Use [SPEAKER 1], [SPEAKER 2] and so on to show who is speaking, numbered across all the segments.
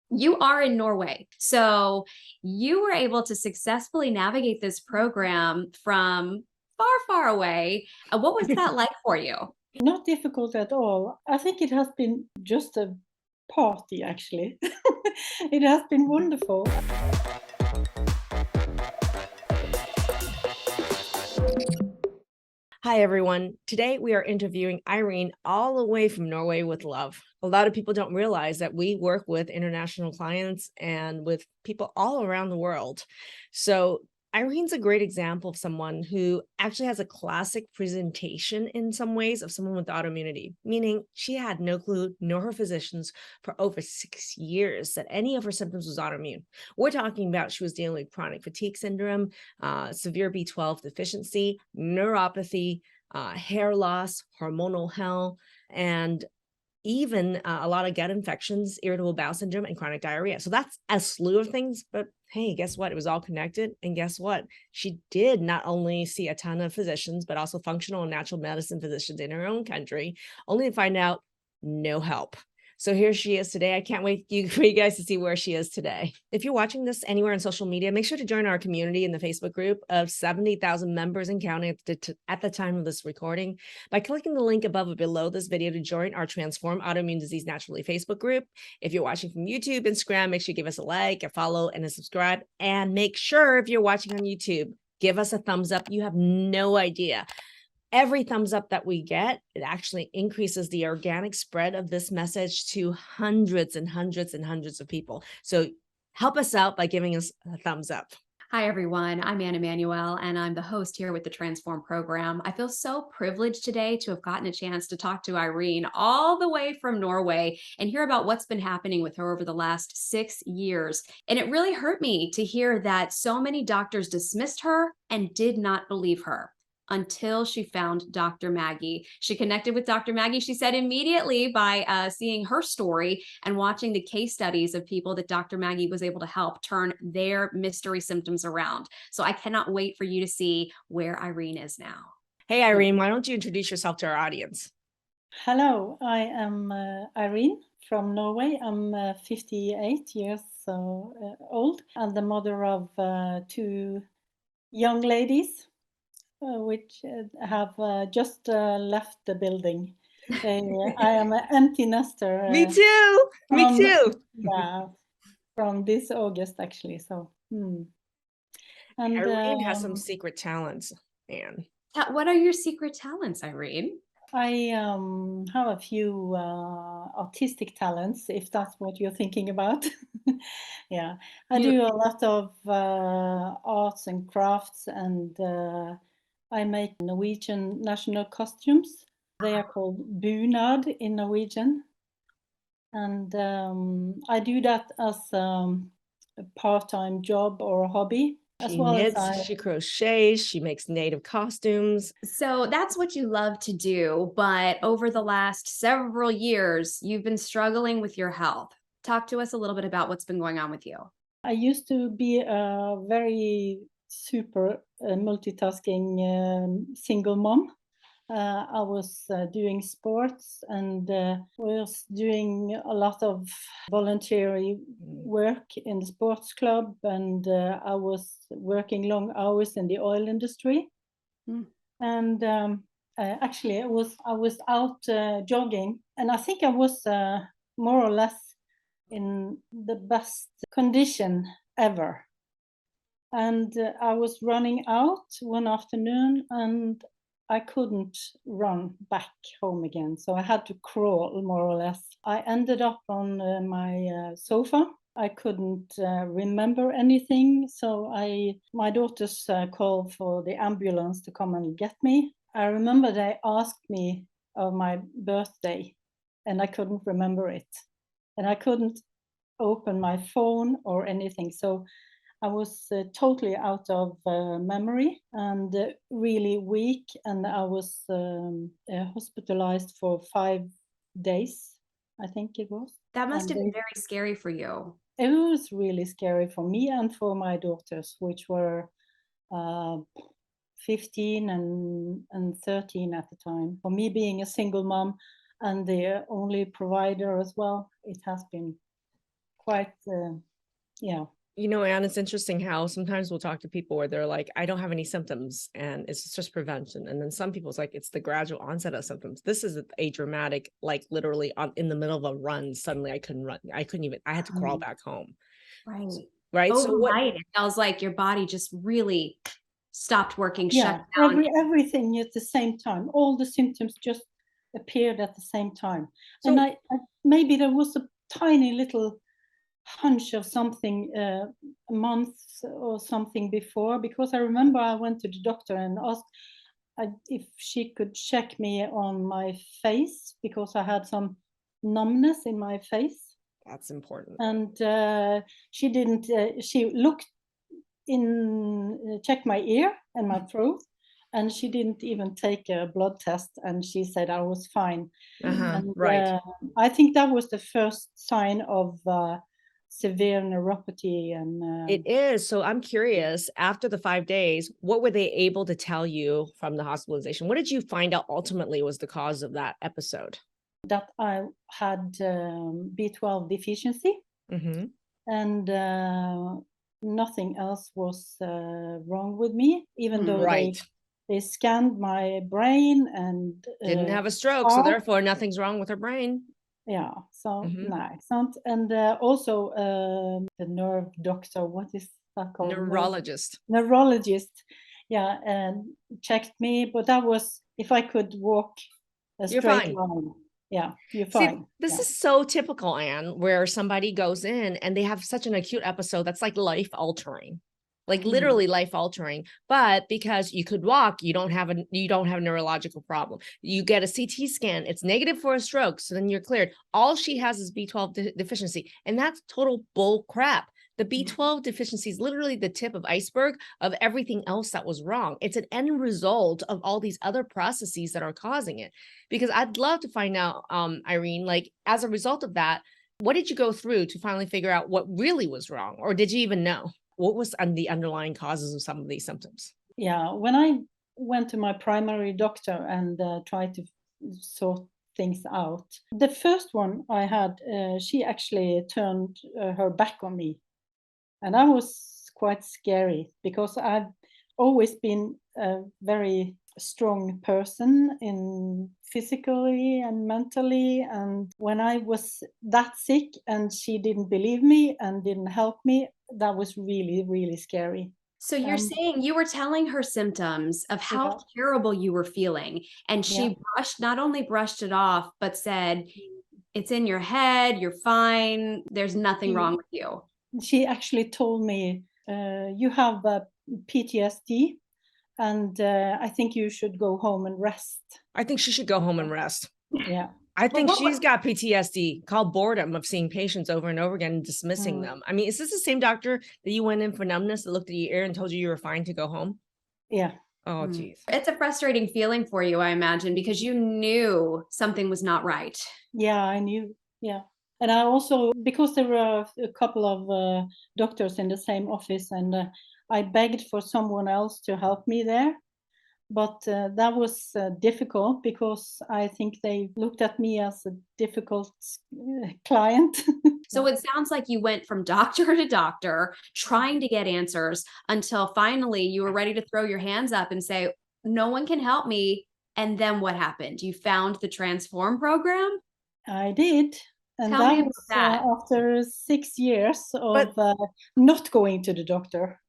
[SPEAKER 1] You are in Norway. So you were able to successfully navigate this program from far, far away. What was that like for you?
[SPEAKER 2] Not difficult at all. I think it has been just a party, actually. It has been wonderful.
[SPEAKER 3] Hi, everyone. Today we are interviewing Irene all the way from Norway with love. A lot of people don't realize that we work with international clients and with people all around the world. So Irene's a great example of someone who actually has a classic presentation in some ways of someone with autoimmunity, meaning she had no clue, nor her physicians, for over 6 years that any of her symptoms was autoimmune. We're talking about she was dealing with chronic fatigue syndrome, severe B12 deficiency, neuropathy, hair loss, hormonal hell, and even a lot of gut infections, irritable bowel syndrome, and chronic diarrhea. So that's a slew of things. But hey, guess what? It was all connected. And guess what? She did not only see a ton of physicians, but also functional and natural medicine physicians in her own country, only to find out no help. So here she is today. I can't wait for you guys to see where she is today. If you're watching this anywhere on social media, make sure to join our community in the Facebook group of 70,000 members and counting at the time of this recording by clicking the link above or below this video to join our Transform Autoimmune Disease Naturally Facebook group. If you're watching from YouTube, Instagram, make sure you give us a like, a follow, and a subscribe. And make sure if you're watching on YouTube, give us a thumbs up. You have no idea. Every thumbs up that we get, it actually increases the organic spread of this message to hundreds and hundreds and hundreds of people. So help us out by giving us a thumbs up.
[SPEAKER 1] Hi, everyone. I'm Anna Manuel, and I'm the host here with the Transform program. I feel so privileged today to have gotten a chance to talk to Irene all the way from Norway and hear about what's been happening with her over the last 6 years. And it really hurt me to hear that so many doctors dismissed her and did not believe her until she found Dr. Maggie. She connected with Dr. Maggie, she said, immediately by seeing her story and watching the case studies of people that Dr. Maggie was able to help turn their mystery symptoms around. So I cannot wait for you to see where Irene is now.
[SPEAKER 3] Hey, Irene, why don't you introduce yourself to our audience?
[SPEAKER 2] Hello, I am Irene from Norway. I'm 58 years old and the mother of two young ladies, which have just left the building. I am an empty nester.
[SPEAKER 3] Me too. Me too.
[SPEAKER 2] Yeah, from this August, actually. So, and
[SPEAKER 3] Irene has some secret talents, Anne.
[SPEAKER 1] What are your secret talents, Irene?
[SPEAKER 2] I have a few artistic talents, if that's what you're thinking about. Yeah, I do a lot of arts and crafts, and I make Norwegian national costumes. They are called bunad in Norwegian. And I do that as a part-time job or a hobby. As
[SPEAKER 3] She
[SPEAKER 2] well as
[SPEAKER 3] knits, she crochets, she makes native costumes.
[SPEAKER 1] So that's what you love to do. But over the last several years, you've been struggling with your health. Talk to us a little bit about what's been going on with you.
[SPEAKER 2] I used to be a very super multitasking single mom. I was doing sports and was doing a lot of voluntary work in the sports club, and I was working long hours in the oil industry. And actually, I was out jogging, and I think I was more or less in the best condition ever. And I was running out one afternoon, and I couldn't run back home again. So I had to crawl, more or less. I ended up on my sofa. I couldn't remember anything. So my daughters called for the ambulance to come and get me. I remember they asked me of my birthday, and I couldn't remember it. And I couldn't open my phone or anything. So I was totally out of memory and really weak, and I was hospitalized for 5 days, I think it was.
[SPEAKER 1] That must have been very scary for you.
[SPEAKER 2] It was really scary for me and for my daughters, which were 15 and 13 at the time. For me, being a single mom and the only provider as well, it has been quite, yeah.
[SPEAKER 3] You know, Anne, it's interesting how sometimes we'll talk to people where they're like, I don't have any symptoms and it's just prevention. And then some people's like, it's the gradual onset of symptoms. This is a dramatic, like literally in the middle of a run, suddenly I couldn't run. I had to crawl back home.
[SPEAKER 1] Right.
[SPEAKER 3] Right. So what?
[SPEAKER 1] Overnight, it feels like your body just really stopped working,
[SPEAKER 2] Yeah,
[SPEAKER 1] shut down.
[SPEAKER 2] everything at the same time. All the symptoms just appeared at the same time.
[SPEAKER 3] So-
[SPEAKER 2] And I maybe there was a tiny little hunch of something a month or something before, because I remember I went to the doctor and asked if she could check me on my face, because I had some numbness in my face.
[SPEAKER 3] That's important.
[SPEAKER 2] And she didn't, she looked in, checked my ear and my throat, and she didn't even take a blood test, and she said I was fine. And
[SPEAKER 3] Right.
[SPEAKER 2] I think that was the first sign of severe neuropathy. And
[SPEAKER 3] It is. So I'm curious, after the 5 days, what were they able to tell you from the hospitalization? What did you find out ultimately was the cause of that episode?
[SPEAKER 2] that I had B12 deficiency, and nothing else was wrong with me, even though
[SPEAKER 3] Right.
[SPEAKER 2] they scanned my brain and
[SPEAKER 3] Didn't have a stroke, so
[SPEAKER 2] heart.
[SPEAKER 3] therefore nothing's wrong with her brain.
[SPEAKER 2] Yeah, so no, excellent. And also the nerve doctor, what is that called?
[SPEAKER 3] Neurologist.
[SPEAKER 2] Neurologist, yeah, and checked me, but that was if I could walk a
[SPEAKER 3] You're
[SPEAKER 2] straight
[SPEAKER 3] fine.
[SPEAKER 2] line. Yeah, you're
[SPEAKER 3] See,
[SPEAKER 2] fine.
[SPEAKER 3] this
[SPEAKER 2] Yeah.
[SPEAKER 3] is so typical, Anne, where somebody goes in and they have such an acute episode that's like life altering, like literally life altering. But because you could walk, you don't have a neurological problem. You get a CT scan, it's negative for a stroke, so then you're cleared. All she has is B12 deficiency, and that's total bull crap. The B12 deficiency is literally the tip of iceberg of everything else that was wrong. It's an end result of all these other processes that are causing it. Because I'd love to find out, Irene, like as a result of that, what did you go through to finally figure out what really was wrong? Or did you even know? What was the underlying causes of some of these symptoms?
[SPEAKER 2] Yeah, when I went to my primary doctor and tried to sort things out, the first one I had, she actually turned her back on me. And that was quite scary, because I've always been a very strong person in physically and mentally. And when I was that sick and she didn't believe me and didn't help me, that was really, really scary.
[SPEAKER 1] So you're saying you were telling her symptoms of how terrible you were feeling, and she not only brushed it off, but said, it's in your head, you're fine, there's nothing wrong with you.
[SPEAKER 2] She actually told me, you have PTSD, and I think you should go home and rest.
[SPEAKER 3] I think she should go home and rest.
[SPEAKER 2] Yeah.
[SPEAKER 3] I think she's got PTSD, called boredom of seeing patients over and over again and dismissing them. I mean, is this the same doctor that you went in for numbness that looked at your ear and told you were fine to go home?
[SPEAKER 2] Yeah.
[SPEAKER 3] Oh, geez.
[SPEAKER 1] It's a frustrating feeling for you, I imagine, because you knew something was not right.
[SPEAKER 2] Yeah, I knew. Yeah. And I also, because there were a couple of doctors in the same office, and I begged for someone else to help me there. But that was difficult, because I think they looked at me as a difficult client.
[SPEAKER 1] So it sounds like you went from doctor to doctor trying to get answers until finally you were ready to throw your hands up and say, no one can help me. And then what happened? You found the Transform program?
[SPEAKER 2] I did. And
[SPEAKER 1] Tell me
[SPEAKER 2] that
[SPEAKER 1] about
[SPEAKER 2] was
[SPEAKER 1] that.
[SPEAKER 2] after 6 years of not going to the doctor.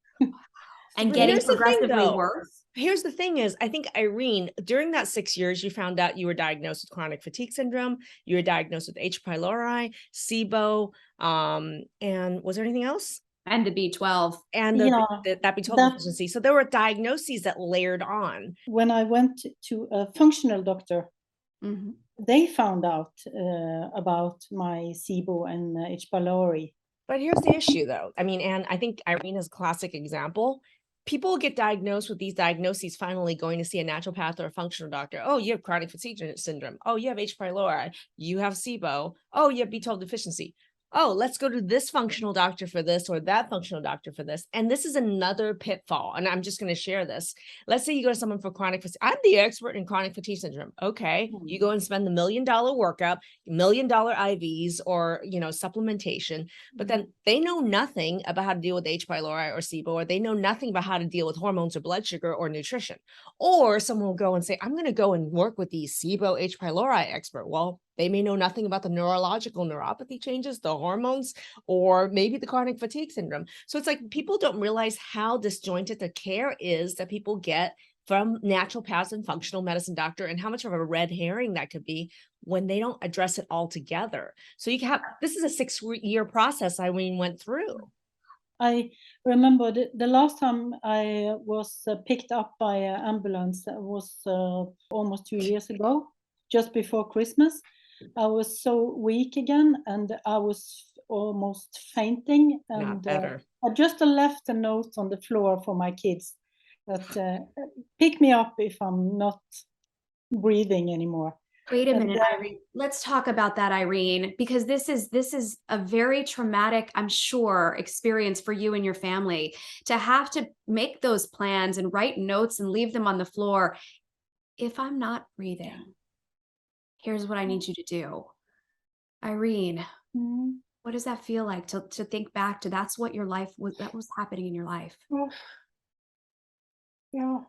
[SPEAKER 1] And getting
[SPEAKER 3] Here's the thing,
[SPEAKER 1] progressively
[SPEAKER 3] though.
[SPEAKER 1] worse.
[SPEAKER 3] Here's the thing is, I think, Irene, during that 6 years, you found out you were diagnosed with chronic fatigue syndrome. You were diagnosed with H. pylori, SIBO, and was there anything else?
[SPEAKER 1] And the B12.
[SPEAKER 3] And that B12 deficiency. So there were diagnoses that layered on.
[SPEAKER 2] When I went to a functional doctor, they found out about my SIBO and H. pylori.
[SPEAKER 3] But here's the issue, though. I mean, and I think Irene is a classic example. People get diagnosed with these diagnoses finally going to see a naturopath or a functional doctor. Oh, you have chronic fatigue syndrome. Oh, you have H. pylori. You have SIBO. Oh, you have B12 deficiency. oh, let's go to this functional doctor for this or that functional doctor for this. And this is another pitfall. And I'm just going to share this. Let's say you go to someone for chronic fatigue. I'm the expert in chronic fatigue syndrome. Okay. You go and spend the $1 million workup, $1 million IVs or, supplementation, but then they know nothing about how to deal with H. pylori or SIBO, or they know nothing about how to deal with hormones or blood sugar or nutrition. Or someone will go and say, I'm going to go and work with the SIBO H. pylori expert. Well, they may know nothing about the neurological neuropathy changes, the hormones, or maybe the chronic fatigue syndrome. So it's like people don't realize how disjointed the care is that people get from naturopaths and functional medicine doctor, and how much of a red herring that could be when they don't address it all together. So this is a 6-year process Irene went through.
[SPEAKER 2] I remember the last time I was picked up by an ambulance was almost 2 years ago, just before Christmas. I was so weak again, and I was almost fainting. And
[SPEAKER 3] Not better.
[SPEAKER 2] I just left a note on the floor for my kids that pick me up if I'm not breathing anymore.
[SPEAKER 1] Wait a minute, Irene. Let's talk about that, Irene, because this is a very traumatic, I'm sure, experience for you and your family to have to make those plans and write notes and leave them on the floor. If I'm not breathing, here's what I need you to do. Irene, what does that feel like to think back to that's what your life was, that was happening in your life?
[SPEAKER 2] Yeah.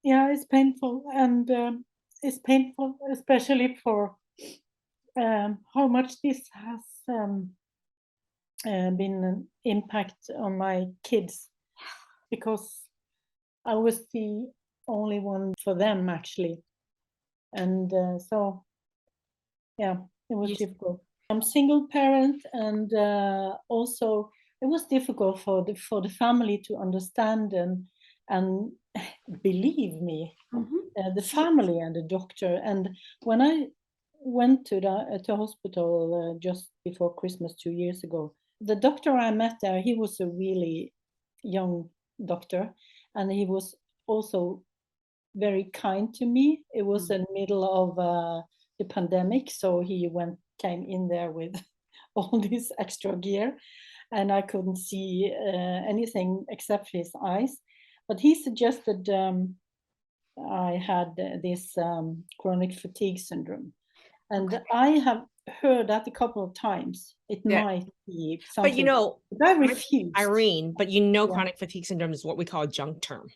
[SPEAKER 2] Yeah, it's painful, and it's painful, especially for how much this has been an impact on my kids, because I was the only one for them, actually. And so, yeah, it was difficult. I'm single parent, and also it was difficult for the family to understand and believe me, the family and the doctor. And when I went to the hospital just before Christmas 2 years ago, the doctor I met there, he was a really young doctor, and he was also very kind to me. It was in the middle of the pandemic, so he came in there with all this extra gear, and I couldn't see anything except his eyes. But he suggested I had this chronic fatigue syndrome, and I have heard that a couple of times. It might be something. But I refused.
[SPEAKER 3] Irene, chronic fatigue syndrome is what we call a junk term.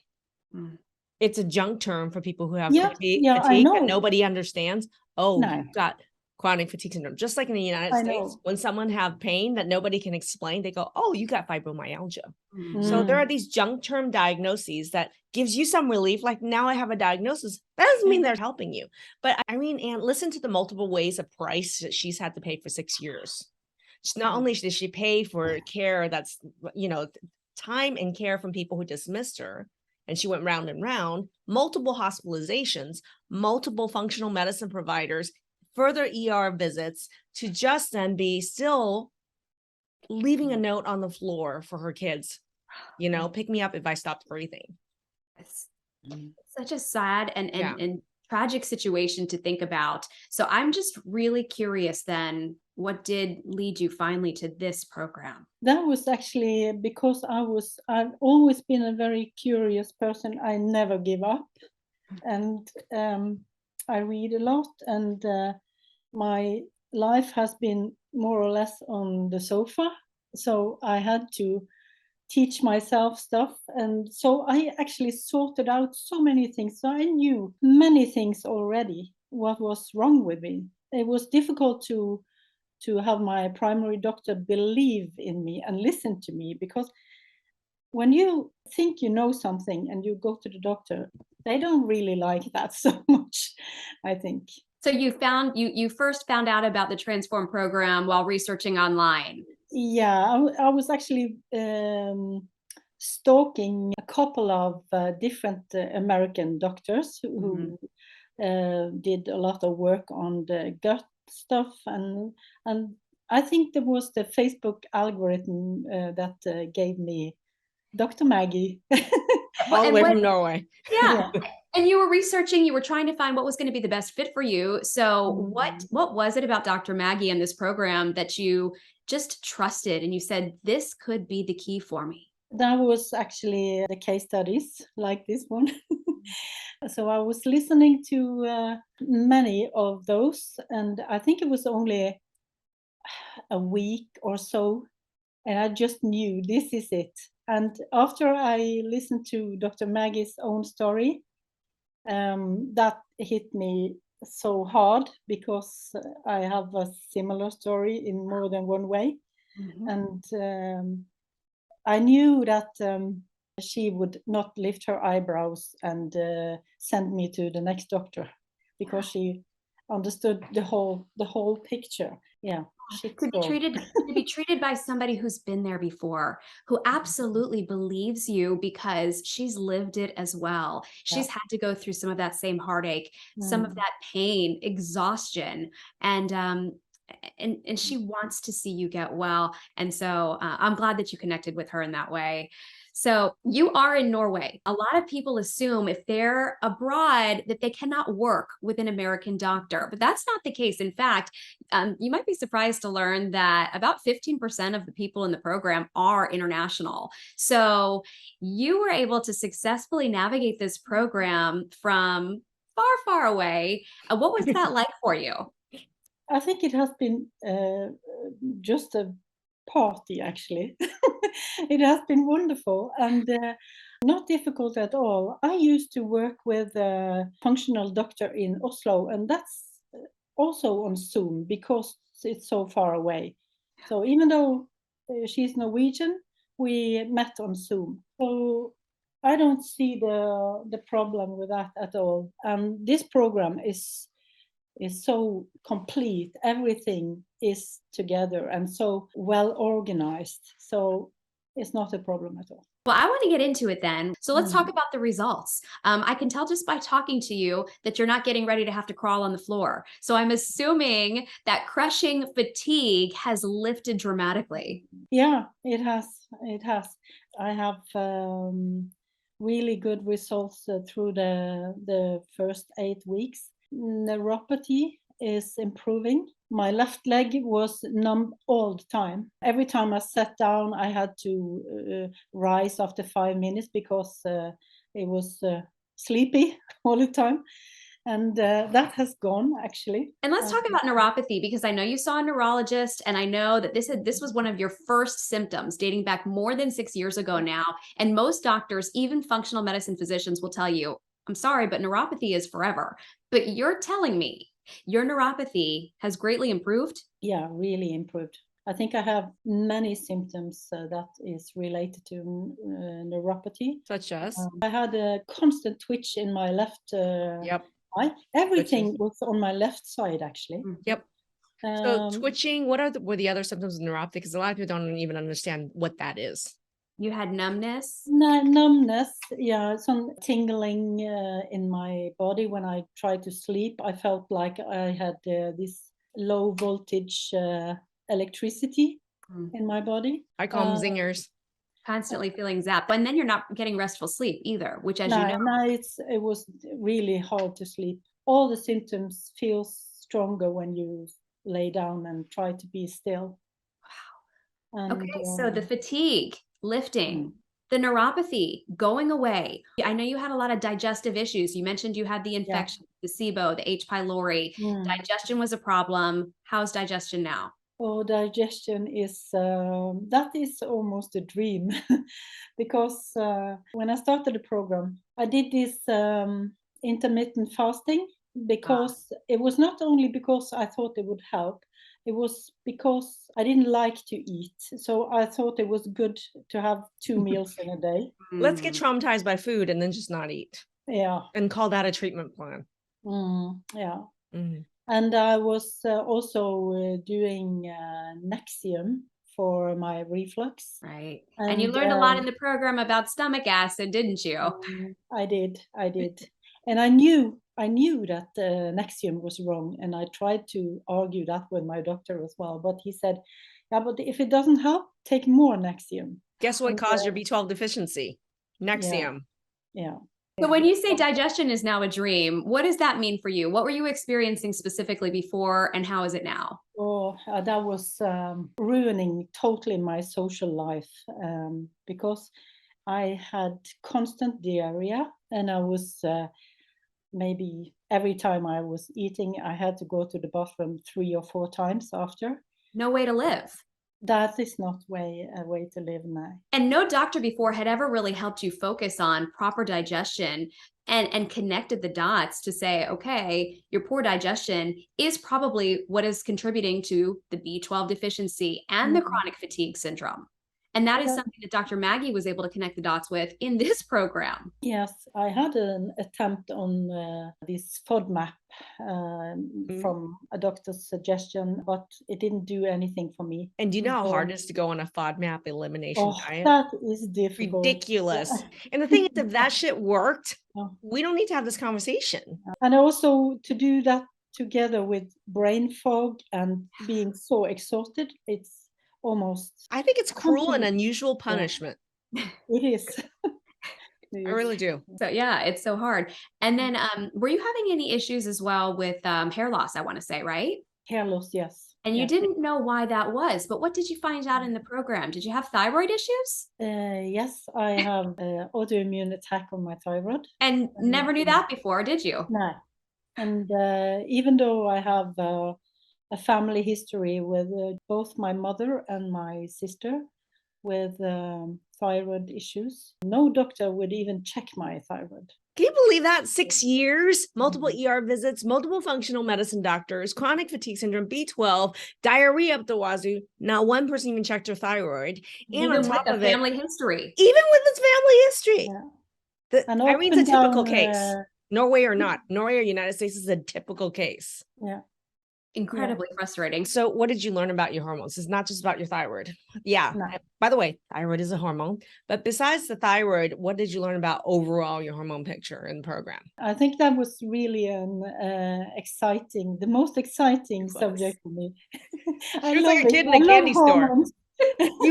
[SPEAKER 3] It's a junk term for people who have fatigue that nobody understands. You've got chronic fatigue syndrome. Just like in the United States, when someone have pain that nobody can explain, they go, oh, you got fibromyalgia. So there are these junk term diagnoses that gives you some relief. Like, now I have a diagnosis. That doesn't mean they're helping you. But Irene, Ann, listen to the multiple ways of price that she's had to pay for 6 years. Not only did she pay for care that's, time and care from people who dismissed her, and she went round and round, multiple hospitalizations, multiple functional medicine providers, further ER visits, to just then be still leaving a note on the floor for her kids, pick me up if I stopped breathing.
[SPEAKER 1] It's such a sad and tragic situation to think about. So I'm just really curious then, what did lead you finally to this program?
[SPEAKER 2] That was actually because I've always been a very curious person. I never give up. And I read a lot, and my life has been more or less on the sofa. So I had to teach myself stuff. And so I actually sorted out so many things. So I knew many things already, what was wrong with me. It was difficult to have my primary doctor believe in me and listen to me, because when you think you know something and you go to the doctor, they don't really like that so much, I think.
[SPEAKER 1] So you first found out about the Transform program while researching online.
[SPEAKER 2] Yeah, I was actually stalking a couple of different American doctors who did a lot of work on the gut stuff, and I think there was the Facebook algorithm that gave me Dr. Maggie.
[SPEAKER 3] All the
[SPEAKER 1] And
[SPEAKER 3] way
[SPEAKER 1] what,
[SPEAKER 3] from Norway.
[SPEAKER 1] yeah. And you were researching, you were trying to find what was going to be the best fit for you. So what was it about Dr. Maggie and this program that you just trusted and you said, this could be the key for me?
[SPEAKER 2] That was actually the case studies like this one. So I was listening to many of those, and I think it was only a week or so, and I just knew this is it. And after I listened to Dr. Maggie's own story, that hit me so hard because I have a similar story in more than one way. And I knew that she would not lift her eyebrows and send me to the next doctor because she understood the whole picture. Yeah,
[SPEAKER 1] to be treated by somebody who's been there before, who absolutely believes you because she's lived it as well. She's had to go through some of that same heartache, some of that pain, exhaustion, and she wants to see you get well. And so I'm glad that you connected with her in that way. So you are in Norway. A lot of people assume if they're abroad that they cannot work with an American doctor, but that's not the case. In fact, you might be surprised to learn that about 15% of the people in the program are international. So you were able to successfully navigate this program from far, far away. What was that like for you?
[SPEAKER 2] I think it has been just a party, actually. It has been wonderful and not difficult at all. I used to work with a functional doctor in Oslo, and that's also on Zoom because it's so far away. So even though she's Norwegian, we met on Zoom. So I don't see the problem with that at all. And this program is so complete. Everything is together and so well organized. So it's not a problem at all.
[SPEAKER 1] Well, I want to get into it then. So let's talk about the results. I can tell just by talking to you that you're not getting ready to have to crawl on the floor. So I'm assuming that crushing fatigue has lifted dramatically.
[SPEAKER 2] Yeah, it has. It has. I have really good results through the first 8 weeks. Neuropathy is improving. My left leg was numb all the time. Every time I sat down, I had to rise after 5 minutes because it was sleepy all the time. And that has gone, actually.
[SPEAKER 1] And let's talk about neuropathy, because I know you saw a neurologist, and I know that this was one of your first symptoms dating back more than 6 years ago now. And most doctors, even functional medicine physicians, will tell you, I'm sorry, but neuropathy is forever. But you're telling me your neuropathy has greatly improved?
[SPEAKER 2] Yeah, really improved. I think I have many symptoms that is related to neuropathy.
[SPEAKER 3] Such as?
[SPEAKER 2] I had a constant twitch in my left eye. Everything was on my left side, actually.
[SPEAKER 3] Yep. So twitching, what were the other symptoms of neuropathy? Because a lot of people don't even understand what that is.
[SPEAKER 1] You had numbness?
[SPEAKER 2] Numbness, yeah, some tingling in my body when I tried to sleep. I felt like I had this low voltage electricity in my body.
[SPEAKER 3] I call them zingers.
[SPEAKER 1] Constantly feeling zapped. And then you're not getting restful sleep either, which, as you know.
[SPEAKER 2] No, it was really hard to sleep. All the symptoms feel stronger when you lay down and try to be still.
[SPEAKER 1] Wow. And, okay, so the fatigue lifting, the neuropathy going away. I know you had a lot of digestive issues. You mentioned you had the infection, the SIBO, the H. pylori. Digestion was a problem. How's digestion now?
[SPEAKER 2] Oh, digestion is, that is almost a dream. Because when I started the program, I did this intermittent fasting because it was not only because I thought it would help, it was because I didn't like to eat. So I thought it was good to have 2 meals in a day.
[SPEAKER 3] Let's get traumatized by food and then just not eat.
[SPEAKER 2] Yeah.
[SPEAKER 3] And call that a treatment plan.
[SPEAKER 2] Yeah. And I was also doing Nexium for my reflux.
[SPEAKER 1] Right. And you learned a lot in the program about stomach acid, didn't you?
[SPEAKER 2] I did. And I knew that Nexium was wrong. And I tried to argue that with my doctor as well. But he said, yeah, but if it doesn't help, take more Nexium.
[SPEAKER 3] Guess what caused your B12 deficiency? Nexium.
[SPEAKER 2] Yeah.
[SPEAKER 1] So when you say digestion is now a dream, what does that mean for you? What were you experiencing specifically before, and how is it now?
[SPEAKER 2] Oh, that was ruining totally my social life, because I had constant diarrhea, and I was maybe every time I was eating, I had to go to the bathroom 3 or 4 times after.
[SPEAKER 1] No way to live.
[SPEAKER 2] That is not a way to live now.
[SPEAKER 1] And no doctor before had ever really helped you focus on proper digestion and connected the dots to say, okay, your poor digestion is probably what is contributing to the B12 deficiency and the chronic fatigue syndrome. And that is something that Dr. Maggie was able to connect the dots with in this program.
[SPEAKER 2] Yes, I had an attempt on this FODMAP from a doctor's suggestion, but it didn't do anything for me.
[SPEAKER 3] And do you know how hard it is to go on a FODMAP elimination diet?
[SPEAKER 2] That is difficult.
[SPEAKER 3] Ridiculous.
[SPEAKER 2] Yeah.
[SPEAKER 3] And the thing is, if that shit worked,
[SPEAKER 2] Yeah.
[SPEAKER 3] we don't need to have this conversation.
[SPEAKER 2] And also to do that together with brain fog and being so exhausted, it's almost...
[SPEAKER 3] I think it's cruel and unusual punishment.
[SPEAKER 2] Yeah. It is.
[SPEAKER 3] I really do.
[SPEAKER 1] So yeah, it's so hard. And then were you having any issues as well with hair loss, I want to say, right?
[SPEAKER 2] Hair loss, yes.
[SPEAKER 1] And you didn't know why that was, but what did you find out in the program? Did you have thyroid issues?
[SPEAKER 2] Yes, I have an autoimmune attack on my thyroid.
[SPEAKER 1] And never knew that before, did you?
[SPEAKER 2] No. And even though I have a family history with both my mother and my sister with thyroid issues, no doctor would even check my thyroid.
[SPEAKER 3] Can you believe that? 6 years, multiple ER visits, multiple functional medicine doctors, chronic fatigue syndrome, B12, diarrhea up the wazoo. Not one person even checked her thyroid. And
[SPEAKER 1] Even
[SPEAKER 3] on top
[SPEAKER 1] with
[SPEAKER 3] of
[SPEAKER 1] the family history.
[SPEAKER 3] even with its family history.
[SPEAKER 2] Yeah. And
[SPEAKER 3] Irene's a typical
[SPEAKER 2] down,
[SPEAKER 3] case. Norway or not. Norway or United States is a typical case.
[SPEAKER 2] Yeah.
[SPEAKER 1] Incredibly frustrating.
[SPEAKER 3] So what did you learn about your hormones? It's not just about your thyroid. Yeah.
[SPEAKER 2] No.
[SPEAKER 3] By the way, thyroid is a hormone. But besides the thyroid, what did you learn about overall your hormone picture in the program?
[SPEAKER 2] I think that was really an the most exciting subject for me.
[SPEAKER 3] She was like a kid in a candy store.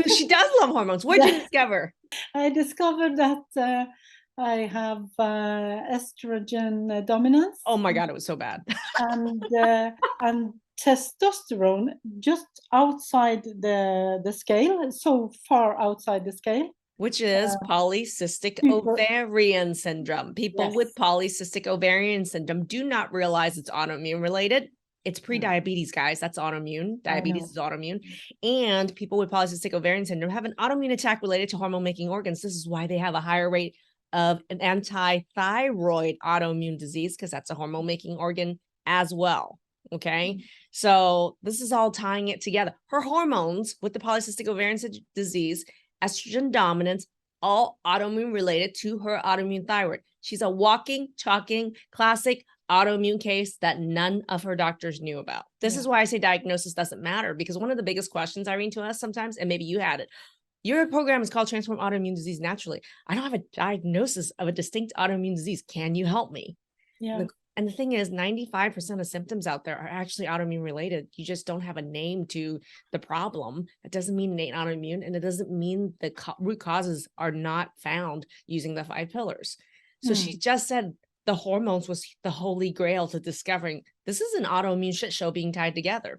[SPEAKER 3] She does love hormones. What did you discover?
[SPEAKER 2] I discovered that I have estrogen dominance.
[SPEAKER 3] Oh my God, it was so bad.
[SPEAKER 2] and testosterone just outside the scale, so far outside the scale.
[SPEAKER 3] Which is polycystic ovarian syndrome. People with polycystic ovarian syndrome do not realize it's autoimmune related. It's pre-diabetes, guys. That's autoimmune. Diabetes is autoimmune. And people with polycystic ovarian syndrome have an autoimmune attack related to hormone-making organs. This is why they have a higher rate of an anti-thyroid autoimmune disease, because that's a hormone-making organ as well. Okay. So this is all tying it together. Her hormones with the polycystic ovarian disease, estrogen dominance, all autoimmune related to her autoimmune thyroid. She's a walking, talking, classic autoimmune case that none of her doctors knew about. This is why I say diagnosis doesn't matter, because one of the biggest questions, Irene, to us sometimes, and maybe you had it, your program is called Transform Autoimmune Disease Naturally. I don't have a diagnosis of a distinct autoimmune disease. Can you help me?
[SPEAKER 2] Yeah.
[SPEAKER 3] And the thing is, 95% of symptoms out there are actually autoimmune related. You just don't have a name to the problem. It doesn't mean it ain't autoimmune, and it doesn't mean the root causes are not found using the 5 pillars. So she just said the hormones was the holy grail to discovering this is an autoimmune shit show being tied together.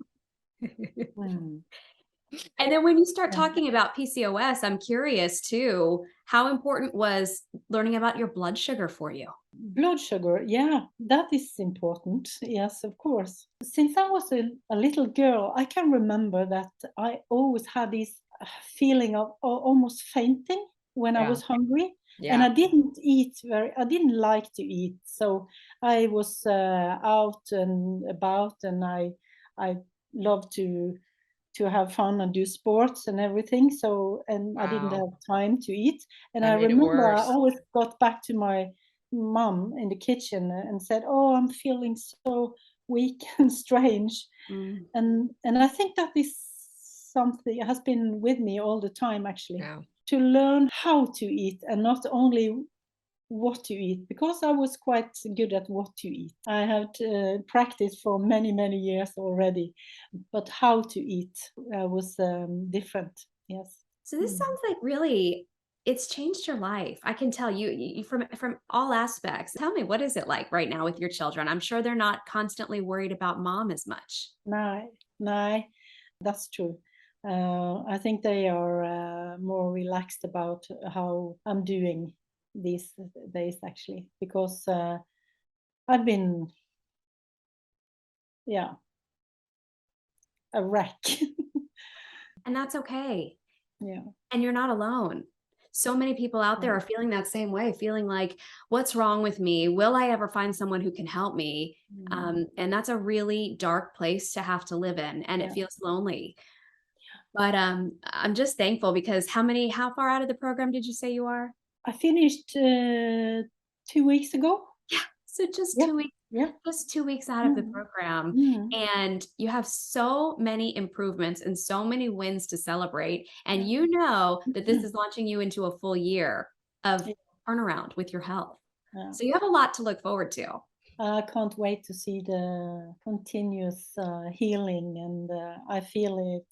[SPEAKER 1] And then when you start talking about PCOS, I'm curious too, how important was learning about your blood sugar for you?
[SPEAKER 2] Blood sugar, yeah, that is important. Yes, of course. Since I was a little girl, I can remember that I always had this feeling of almost fainting when I was hungry. And I didn't I didn't like to eat. So I was out and about, and I loved to have fun and do sports and everything. So, and I didn't have time to eat. And I remember I always got back to my mom in the kitchen and said, "Oh, I'm feeling so weak and strange." And I think that is something that has been with me all the time, actually. To learn how to eat and not only what to eat, because I was quite good at what to eat. I had practiced for many, many years already, but how to eat was different. Yes.
[SPEAKER 1] So this sounds like really it's changed your life. I can tell you from all aspects. Tell me, what is it like right now with your children? I'm sure they're not constantly worried about mom as much.
[SPEAKER 2] No, no, that's true. I think they are more relaxed about how I'm doing these days, actually, because I've been, yeah, a wreck.
[SPEAKER 1] And that's okay.
[SPEAKER 2] Yeah.
[SPEAKER 1] And you're not alone. So many people out there
[SPEAKER 2] Yeah.
[SPEAKER 1] are feeling that same way, feeling like, what's wrong with me? Will I ever find someone who can help me? And that's a really dark place to have to live in, and it
[SPEAKER 2] Yeah.
[SPEAKER 1] feels lonely. But I'm just thankful because how far out of the program did you say you are?
[SPEAKER 2] I finished 2 weeks ago.
[SPEAKER 1] Yeah. So just
[SPEAKER 2] Yeah.
[SPEAKER 1] 2 weeks,
[SPEAKER 2] Yeah.
[SPEAKER 1] just 2 weeks out of the
[SPEAKER 2] Mm.
[SPEAKER 1] program.
[SPEAKER 2] Mm.
[SPEAKER 1] And you have so many improvements and so many wins to celebrate. And
[SPEAKER 2] Yeah.
[SPEAKER 1] you know that this is launching you into a full year of
[SPEAKER 2] Yeah.
[SPEAKER 1] turnaround with your health.
[SPEAKER 2] Yeah.
[SPEAKER 1] So you have a lot to look forward to.
[SPEAKER 2] I can't wait to see the continuous healing, and I feel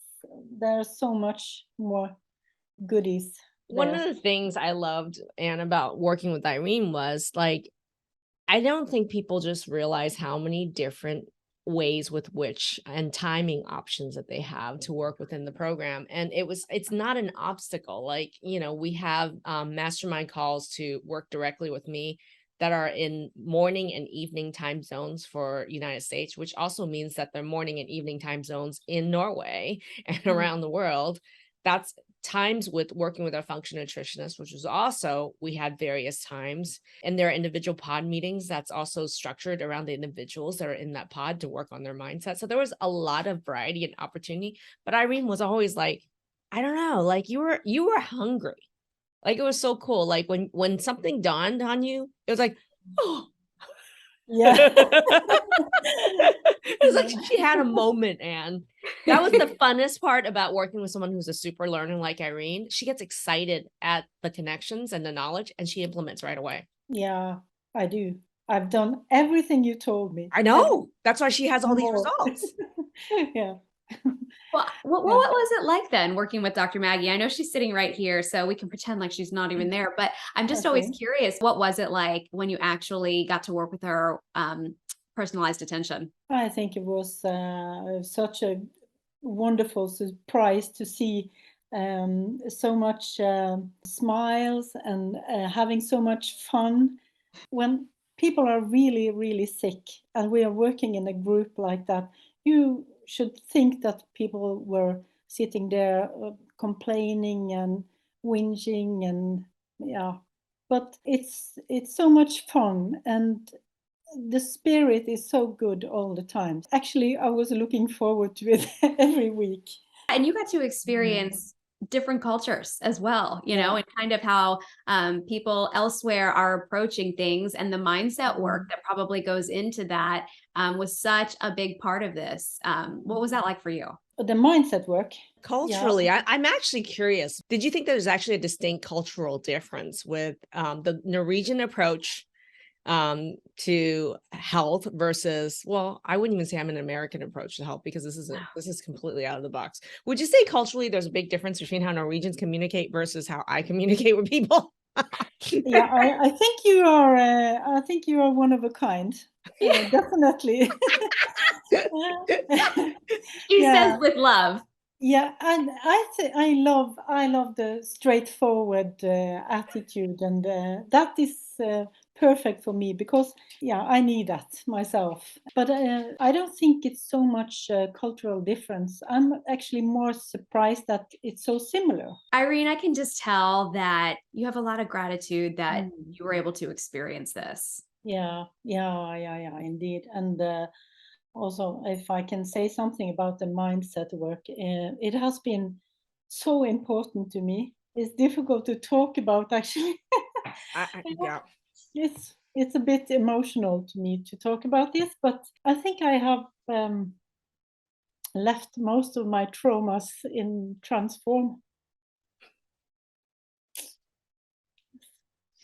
[SPEAKER 2] there's so much more goodies
[SPEAKER 3] One
[SPEAKER 2] there.
[SPEAKER 3] of the things I loved, and about working with Irene was like, I don't think people just realize how many different ways with which and timing options that they have to work within the program. And it's not an obstacle. Like, we have mastermind calls to work directly with me that are in morning and evening time zones for United States, which also means that they're morning and evening time zones in Norway and
[SPEAKER 2] Mm.
[SPEAKER 3] around the world. That's times with working with our functional nutritionist, which was also, we had various times, and there are individual pod meetings that's also structured around the individuals that are in that pod to work on their mindset. So there was a lot of variety and opportunity, but Irene was always like, I don't know, like you were hungry. Like it was so cool. Like when something dawned on you, it was like, oh.
[SPEAKER 2] Yeah.
[SPEAKER 3] It's like she had a moment, and that was the funnest part about working with someone who's a super learner like Irene. She gets excited at the connections and the knowledge, and she implements right away.
[SPEAKER 2] Yeah, I do. I've done everything you told me.
[SPEAKER 3] I know. That's why she has all these
[SPEAKER 2] More.
[SPEAKER 3] results.
[SPEAKER 2] Yeah.
[SPEAKER 1] Well, what
[SPEAKER 2] Yeah.
[SPEAKER 1] was it like then working with Dr. Maggie? I know she's sitting right here, so we can pretend like she's not even there, but I'm just always
[SPEAKER 2] Okay.
[SPEAKER 1] curious, what was it like when you actually got to work with her, personalized attention?
[SPEAKER 2] I think it was such a wonderful surprise to see so much smiles and having so much fun when people are really, really sick and we are working in a group like that. You should think that people were sitting there complaining and whinging, and yeah, but it's so much fun, and the spirit is so good all the time. Actually, I was looking forward to it every week.
[SPEAKER 1] And you got to
[SPEAKER 2] Mm.
[SPEAKER 1] experience different cultures as well,
[SPEAKER 2] Yeah.
[SPEAKER 1] and kind of how people elsewhere are approaching things, and the mindset work
[SPEAKER 2] Mm.
[SPEAKER 1] that probably goes into that was such a big part of this. What was that like for you?
[SPEAKER 2] The mindset work. Yeah.
[SPEAKER 3] Culturally, I'm actually curious. Did you think there's actually a distinct cultural difference with the Norwegian approach to health versus, well, I wouldn't even say I'm an American approach to health, because this is completely out of the box. Would you say culturally there's a big difference between how Norwegians communicate versus how I communicate with people?
[SPEAKER 2] Yeah, I think you are. I think you are one of a kind. Definitely.
[SPEAKER 1] She says
[SPEAKER 2] Yeah,
[SPEAKER 1] with love.
[SPEAKER 2] yeah, and I love the straightforward attitude, and that is perfect for me because yeah, I need that myself. But I don't think it's so much cultural difference. I'm actually more surprised that it's so similar.
[SPEAKER 1] Irene, I can just tell that you have a lot of gratitude that
[SPEAKER 2] Mm.
[SPEAKER 1] you were able to experience this.
[SPEAKER 2] Yeah, yeah, yeah, yeah, indeed. And also, if I can say something about the mindset work, it has been so important to me. It's difficult to talk about, actually.
[SPEAKER 3] Yeah.
[SPEAKER 2] It's a bit emotional to me to talk about this, but I think I have left most of my traumas in Transform.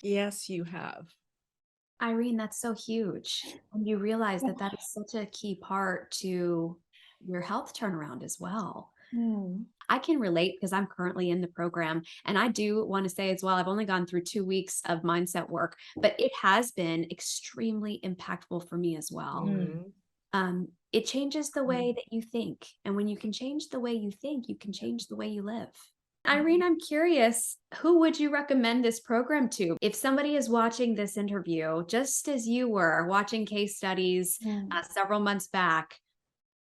[SPEAKER 3] Yes, you have.
[SPEAKER 1] Irene, that's so huge. And you realize that that is such a key part to your health turnaround as well. I can relate because I'm currently in the program. And I do want to say as well, I've only gone through 2 weeks of mindset work, but it has been extremely impactful for me as well. It changes the way that you think. And when you can change the way you think, you can change the way you live. Irene, I'm curious, who would you recommend this program to? If somebody is watching this interview, just as you were watching case studies several months back,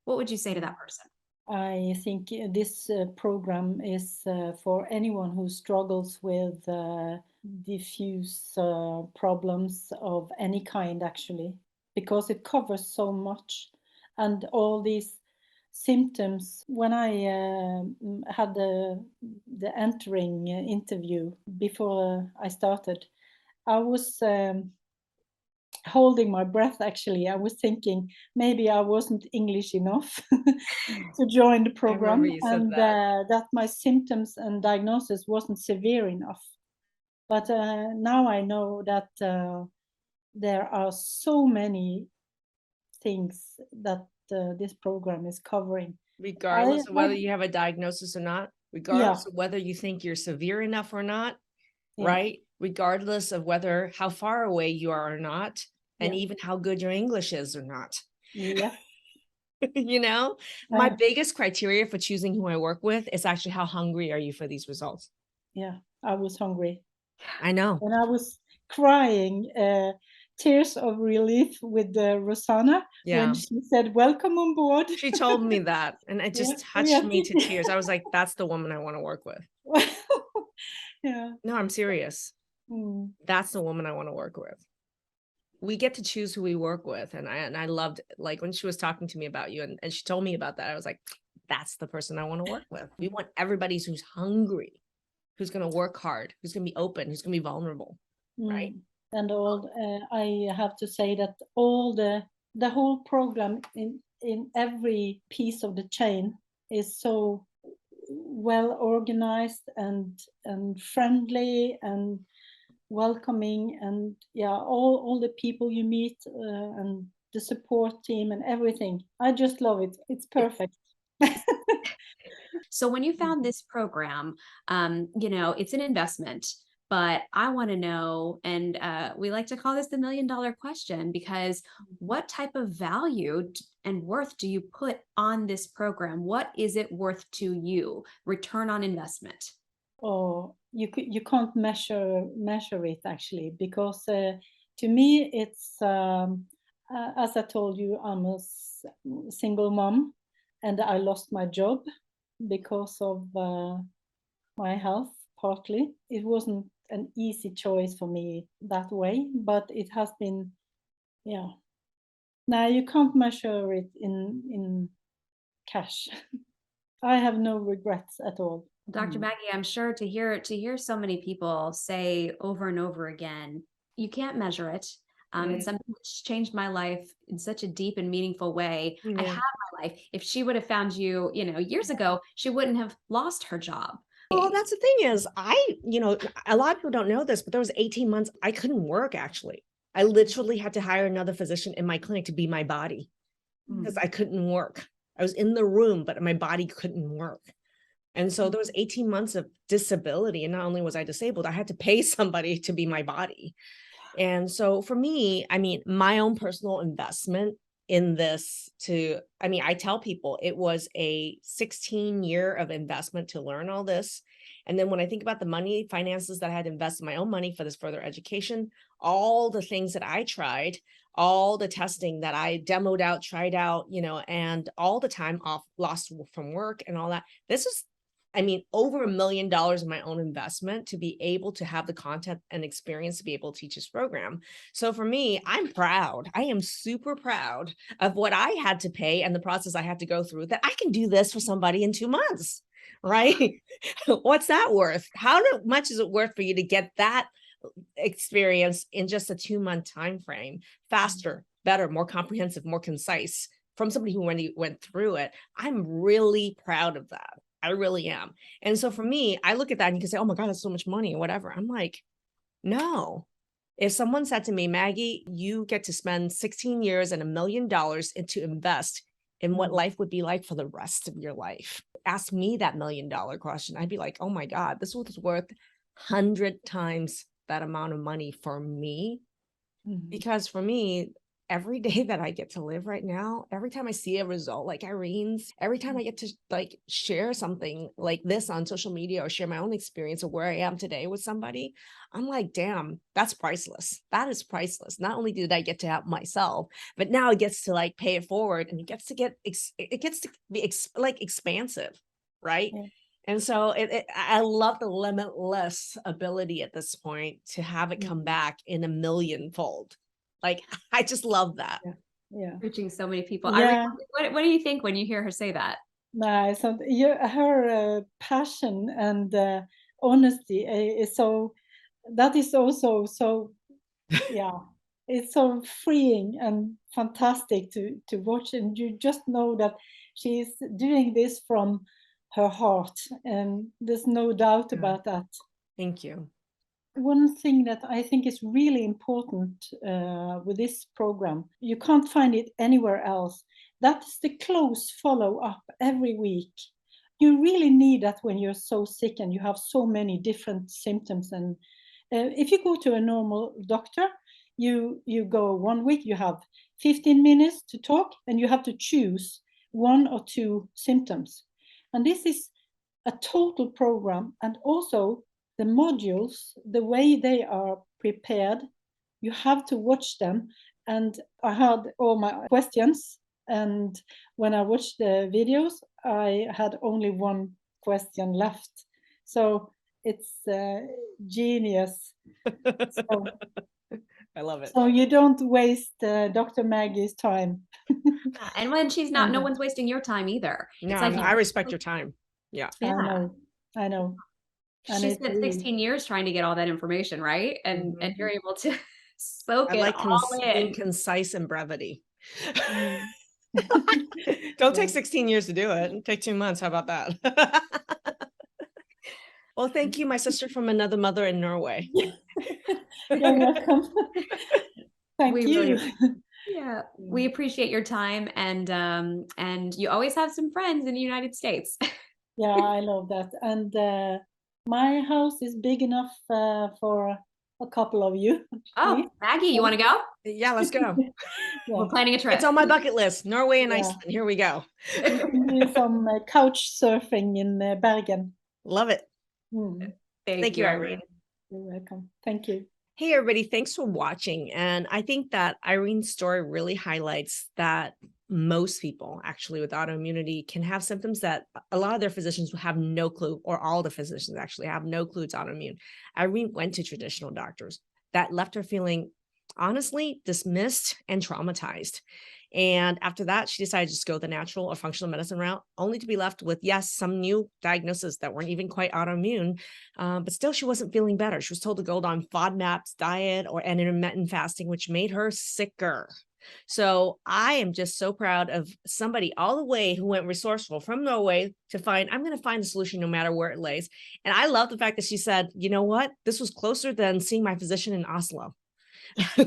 [SPEAKER 1] what would you say to that person?
[SPEAKER 2] I think this program is for anyone who struggles with diffuse problems of any kind, actually, because it covers so much. And all these symptoms, when I had the entering interview before I started, I was holding my breath. Actually, I was thinking maybe I wasn't English enough to join the
[SPEAKER 3] I
[SPEAKER 2] program,
[SPEAKER 3] remember you said
[SPEAKER 2] and that my symptoms and diagnosis wasn't severe enough. But now I know that there are so many things that this program is covering.
[SPEAKER 3] Regardless of whether you have a diagnosis or not, regardless
[SPEAKER 2] Yeah.
[SPEAKER 3] of whether you think you're severe enough or not,
[SPEAKER 2] Yeah.
[SPEAKER 3] right? Regardless of whether how far away you are or not, and
[SPEAKER 2] Yeah.
[SPEAKER 3] even how good your English is or not.
[SPEAKER 2] Yeah.
[SPEAKER 3] You know, my biggest criteria for choosing who I work with is actually how hungry are you for these results?
[SPEAKER 2] Yeah, I was hungry.
[SPEAKER 3] I know.
[SPEAKER 2] And I was crying tears of relief with Rosanna when she said, "Welcome on board."
[SPEAKER 3] She told me that, and it just touched me to tears. I was like, that's the woman I want to work with.
[SPEAKER 2] Yeah.
[SPEAKER 3] No, I'm serious. That's the woman I want to work with. We get to choose who we work with. And I loved, like, when she was talking to me about you and she told me about that, I was like, that's the person I want to work with. We want everybody who's hungry, who's going to work hard, who's going to be open, who's going to be vulnerable, right?
[SPEAKER 2] And I have to say that all the whole program in every piece of the chain is so well organized and friendly and welcoming, and all the people you meet and the support team and everything. I just love it. It's perfect.
[SPEAKER 1] So when you found this program, it's an investment, but I want to know, and we like to call this the $1 million question, because what type of value and worth do you put on this program? What is it worth to you? Return on investment.
[SPEAKER 2] Oh, you can't measure it actually, because to me it's as I told you, I'm a single mom, and I lost my job because of my health. Partly, it wasn't an easy choice for me that way, but it has been. Yeah. Now you can't measure it in cash. I have no regrets at all.
[SPEAKER 1] Dr. Maggie, I'm sure to hear so many people say over and over again, you can't measure it. It's something that's changed my life in such a deep and meaningful way. I have my life. If she would have found you, years ago, she wouldn't have lost her job.
[SPEAKER 3] Well, that's the thing is, a lot of people don't know this, but there was 18 months I couldn't work, actually. I literally had to hire another physician in my clinic to be my body because I couldn't work. I was in the room, but my body couldn't work. And so there was 18 months of disability. And not only was I disabled, I had to pay somebody to be my body. And so for me, I mean, my own personal investment in this I tell people it was a 16-year of investment to learn all this. And then when I think about the finances that I had to invest in my own money for this further education, all the things that I tried, all the testing that I demoed out, tried out, and all the time off lost from work and all that. This is over $1 million in my own investment to be able to have the content and experience to be able to teach this program. So for me, I'm proud. I am super proud of what I had to pay and the process I had to go through, that I can do this for somebody in 2 months, right? What's that worth? How much is it worth for you to get that experience in just a 2-month time frame? Faster, better, more comprehensive, more concise, from somebody who already went through it. I'm really proud of that. I really am. And so for me, I look at that and you can say, oh my God, that's so much money or whatever. I'm like, no. If someone said to me, Maggie, you get to spend 16 years and $1 million to invest in what life would be like for the rest of your life. asked me that $1 million question, I'd be like, oh my God, this was worth 100 times that amount of money for me. Because for me, every day that I get to live right now, every time I see a result like Irene's, every time I get to like share something like this on social media or share my own experience of where I am today with somebody, I'm like, damn, that's priceless. That is priceless. Not only did I get to help myself, but now it gets to like pay it forward, and it gets to be like expansive, right?
[SPEAKER 2] Yeah.
[SPEAKER 3] And so I love the limitless ability at this point to have it come back in a millionfold. Like, I just love that.
[SPEAKER 2] Yeah.
[SPEAKER 1] Reaching so many people.
[SPEAKER 2] Yeah.
[SPEAKER 1] Irene, what do you think when you hear her say that?
[SPEAKER 2] Nice. And her passion and honesty is so, that is also so, yeah, it's so freeing and fantastic to watch. And you just know that she's doing this from her heart, and there's no doubt about that.
[SPEAKER 3] Thank you.
[SPEAKER 2] One thing that I think is really important with this program, you can't find it anywhere else. That's the close follow-up every week. You really need that when you're so sick and you have so many different symptoms. And if you go to a normal doctor, you go 1 week, you have 15 minutes to talk, and you have to choose 1 or 2 symptoms. And this is a total program, and also the modules, the way they are prepared, you have to watch them. And I had all my questions, and when I watched the videos, I had only 1 question left. So it's genius. So,
[SPEAKER 3] I love it.
[SPEAKER 2] so you don't waste Dr. Maggie's time.
[SPEAKER 1] And when she's not, no one's wasting your time either.
[SPEAKER 3] No,
[SPEAKER 1] It's like
[SPEAKER 3] I respect your time. Yeah.
[SPEAKER 1] Yeah.
[SPEAKER 2] I know. And
[SPEAKER 1] She
[SPEAKER 2] it's
[SPEAKER 1] spent
[SPEAKER 2] really,
[SPEAKER 1] 16 years trying to get all that information, right? And you're able to soak
[SPEAKER 3] I
[SPEAKER 1] it
[SPEAKER 3] like
[SPEAKER 1] all
[SPEAKER 3] being
[SPEAKER 1] in.
[SPEAKER 3] concise and brevity.
[SPEAKER 2] mm.
[SPEAKER 3] Don't take
[SPEAKER 2] Yeah.
[SPEAKER 3] 16 years to do it. Take 2 months. How about that? Well, thank you, my sister from another mother in Norway.
[SPEAKER 2] You're welcome. Thank
[SPEAKER 1] We
[SPEAKER 2] you.
[SPEAKER 1] really, yeah, we appreciate your time, and you always have some friends in the United States.
[SPEAKER 2] Yeah, I love that. And my house is big enough for a couple of you.
[SPEAKER 1] Oh, Maggie, you want to go?
[SPEAKER 3] Yeah, let's go.
[SPEAKER 1] We're
[SPEAKER 2] Yeah.
[SPEAKER 1] planning a trip.
[SPEAKER 3] It's on my bucket list. Norway and
[SPEAKER 2] Yeah.
[SPEAKER 3] Iceland. Here we go.
[SPEAKER 2] We can do some couch surfing in Bergen.
[SPEAKER 3] Love it.
[SPEAKER 2] Mm.
[SPEAKER 3] Thank you, Irene.
[SPEAKER 2] You're welcome. Thank you.
[SPEAKER 3] Hey, everybody. Thanks for watching. And I think that Irene's story really highlights that most people actually with autoimmunity can have symptoms that a lot of their physicians will have no clue, or all the physicians actually have no clue it's autoimmune. Irene went to traditional doctors that left her feeling honestly dismissed and traumatized. And after that, she decided to just go the natural or functional medicine route, only to be left with, yes, some new diagnoses that weren't even quite autoimmune, but still she wasn't feeling better. She was told to go on FODMAP's diet or an intermittent fasting, which made her sicker. So I am just so proud of somebody all the way who went resourceful from Norway to find, I'm going to find a solution no matter where it lays. And I love the fact that she said, you know what, this was closer than seeing my physician in Oslo.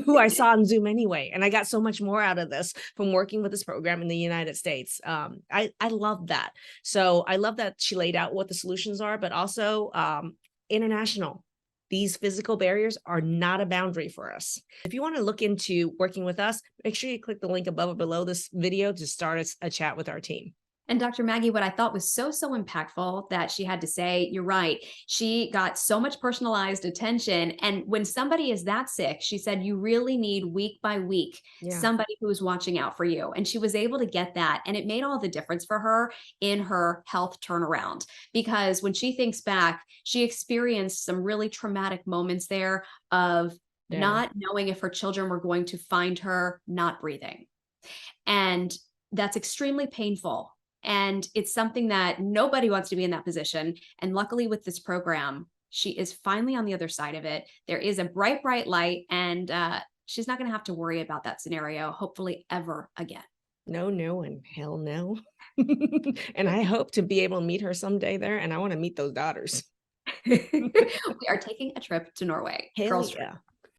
[SPEAKER 3] Who I saw on Zoom anyway. And I got so much more out of this from working with this program in the United States. I love that. So I love that she laid out what the solutions are, but also international. These physical barriers are not a boundary for us. If you want to look into working with us, make sure you click the link above or below this video to start a chat with our team.
[SPEAKER 1] And Dr. Maggie, what I thought was so impactful that she had to say, you're right. She got so much personalized attention. And when somebody is that sick, she said, you really need week by week, somebody who's watching out for you. And she was able to get that. And it made all the difference for her in her health turnaround. Because when she thinks back, she experienced some really traumatic moments there of not knowing if her children were going to find her not breathing. And that's extremely painful. And it's something that nobody wants to be in that position. And luckily with this program, she is finally on the other side of it. There is a bright, bright light, and she's not going to have to worry about that scenario, hopefully ever again.
[SPEAKER 3] No, and hell no. And I hope to be able to meet her someday there. And I want to meet those daughters.
[SPEAKER 1] We are taking a trip to Norway.
[SPEAKER 3] Hell
[SPEAKER 1] Girls
[SPEAKER 3] yeah.
[SPEAKER 1] trip.